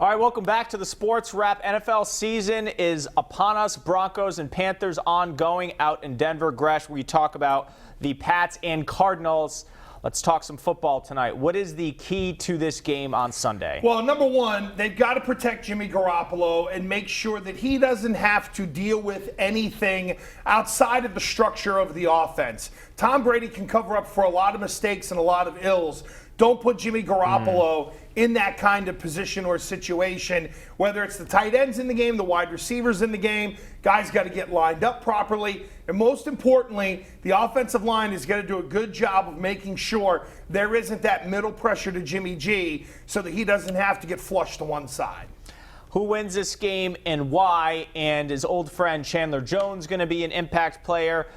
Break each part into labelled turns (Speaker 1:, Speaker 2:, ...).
Speaker 1: All right, welcome back to the Sports Wrap. NFL season is upon us. Broncos and Panthers ongoing out in Denver. Gresh, we talk about the Pats and Cardinals. Let's talk some football tonight. What is the key to this game on Sunday?
Speaker 2: Well, number one, they've got to protect Jimmy Garoppolo and make sure that he doesn't have to deal with anything outside of the structure of the offense. Tom Brady can cover up for a lot of mistakes and a lot of ills. Don't put Jimmy Garoppolo in that kind of position or situation, whether it's the tight ends in the game, the wide receivers in the game. Guys got to get lined up properly. And most importantly, the offensive line is going to do a good job of making sure there isn't that middle pressure to Jimmy G so that he doesn't have to get flushed to one side.
Speaker 1: Who wins this game and why? And is old friend Chandler Jones going to be an impact player?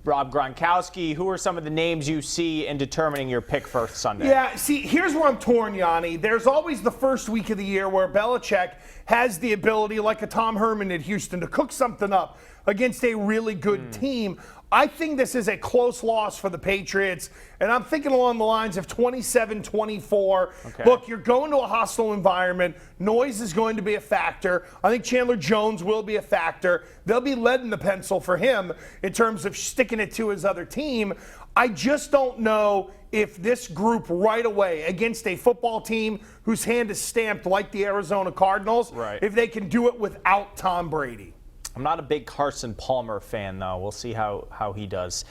Speaker 1: Rob Gronkowski, who are some of the names you see in determining your pick for Sunday?
Speaker 2: Yeah, see, here's where I'm torn, Yanni. There's always the first week of the year where Belichick has the ability, like a Tom Herman at Houston, to cook something up against a really good team. I think this is a close loss for the Patriots, and I'm thinking along the lines of 27-24. Okay. Look, you're going to a hostile environment. Noise is going to be a factor. I think Chandler Jones will be a factor. They'll be lead in the pencil for him in terms of sticking it to his other team. I just don't know if this group right away against a football team whose hand is stamped like the Arizona Cardinals, if they can do it without Tom Brady.
Speaker 1: I'm not a big Carson Palmer fan, though. We'll see how he does.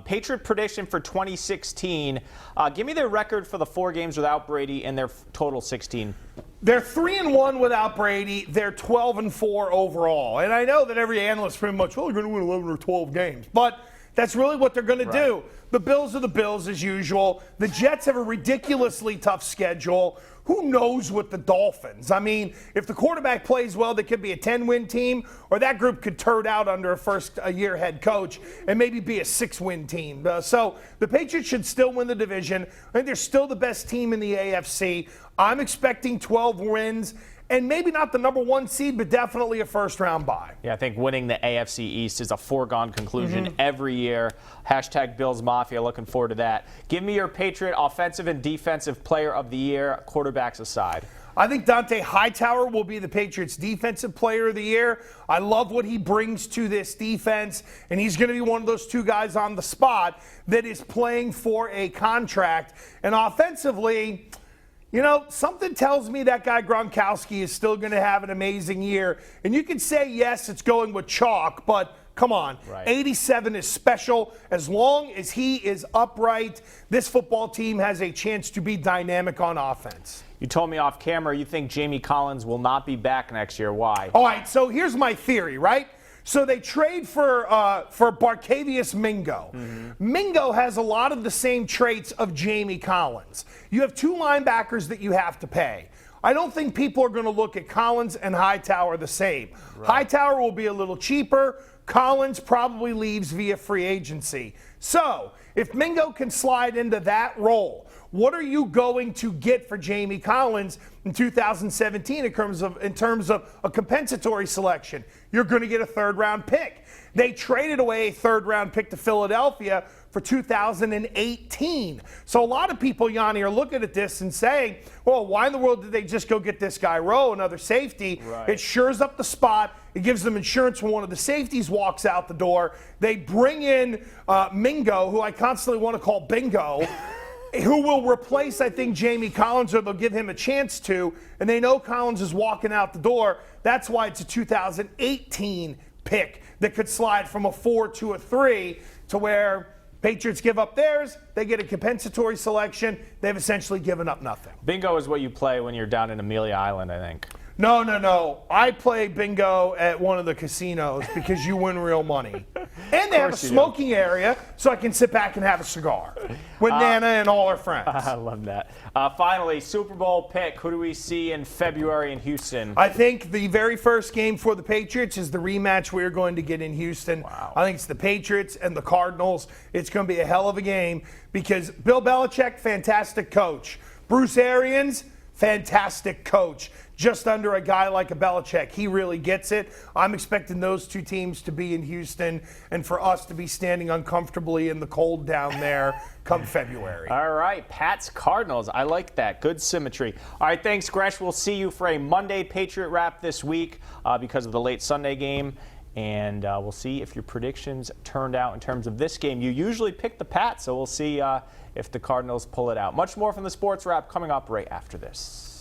Speaker 1: Patriot prediction for 2016. Give me their record for the 4 games without Brady and their total 16.
Speaker 2: They're 3-1 without Brady. They're 12-4 overall. And I know that every analyst pretty much, well, they're going to win 11 or 12 games. But that's really what they're going to do. The Bills are the Bills as usual. The Jets have a ridiculously tough schedule. Who knows with the Dolphins? I mean, if the quarterback plays well, they could be a 10-win team, or that group could turn out under a first-year head coach and maybe be a 6-win team. So the Patriots should still win the division. I think they're still the best team in the AFC. I'm expecting 12 wins. And maybe not the number 1 seed, but definitely a first-round bye.
Speaker 1: Yeah, I think winning the AFC East is a foregone conclusion every year. Hashtag Bills Mafia, looking forward to that. Give me your Patriot offensive and defensive player of the year, quarterbacks aside.
Speaker 2: I think Dante Hightower will be the Patriots' defensive player of the year. I love what he brings to this defense, and he's going to be one of those 2 guys on the spot that is playing for a contract. And offensively, you know, something tells me that guy Gronkowski is still going to have an amazing year. And you can say, yes, it's going with chalk, but come on. 87 is special. As long as he is upright, this football team has a chance to be dynamic on offense.
Speaker 1: You told me off camera you think Jamie Collins will not be back next year. Why?
Speaker 2: All right, so here's my theory, right? So they trade for Barkevious Mingo. Mingo has a lot of the same traits of Jamie Collins. You have 2 linebackers that you have to pay. I don't think people are going to look at Collins and Hightower the same. Hightower will be a little cheaper. Collins probably leaves via free agency. So if Mingo can slide into that role, what are you going to get for Jamie Collins in 2017 in terms of a compensatory selection? You're going to get a 3rd-round pick. They traded away a 3rd-round pick to Philadelphia for 2018. So a lot of people, Yanni, are looking at this and saying, well, why in the world did they just go get this guy Rowe, another safety? It shores up the spot. It gives them insurance when one of the safeties walks out the door. They bring in Mingo, who I constantly want to call Bingo, who will replace, I think, Jamie Collins, or they'll give him a chance to, and they know Collins is walking out the door. That's why it's a 2018 pick that could slide from a 4 to a 3 to where Patriots give up theirs, they get a compensatory selection, they've essentially given up nothing.
Speaker 1: Bingo is what you play when you're down in Amelia Island, I think.
Speaker 2: No. I play bingo at one of the casinos because you win real money. And they have a smoking area so I can sit back and have a cigar with Nana and all her friends.
Speaker 1: I love that. Finally, Super Bowl pick. Who do we see in February in Houston?
Speaker 2: I think the very first game for the Patriots is the rematch we're going to get in Houston. I think it's the Patriots and the Cardinals. It's going to be a hell of a game because Bill Belichick, fantastic coach. Bruce Arians, fantastic coach, just under a guy like a Belichick. He really gets it. I'm expecting those two teams to be in Houston and for us to be standing uncomfortably in the cold down there come February.
Speaker 1: All right, Pats Cardinals. I like that. Good symmetry. All right, thanks, Gresh. We'll see you for a Monday Patriot Wrap this week because of the late Sunday game. And we'll see if your predictions turned out in terms of this game. You usually pick the Pats, so we'll see if the Cardinals pull it out. Much more from the Sports Wrap coming up right after this.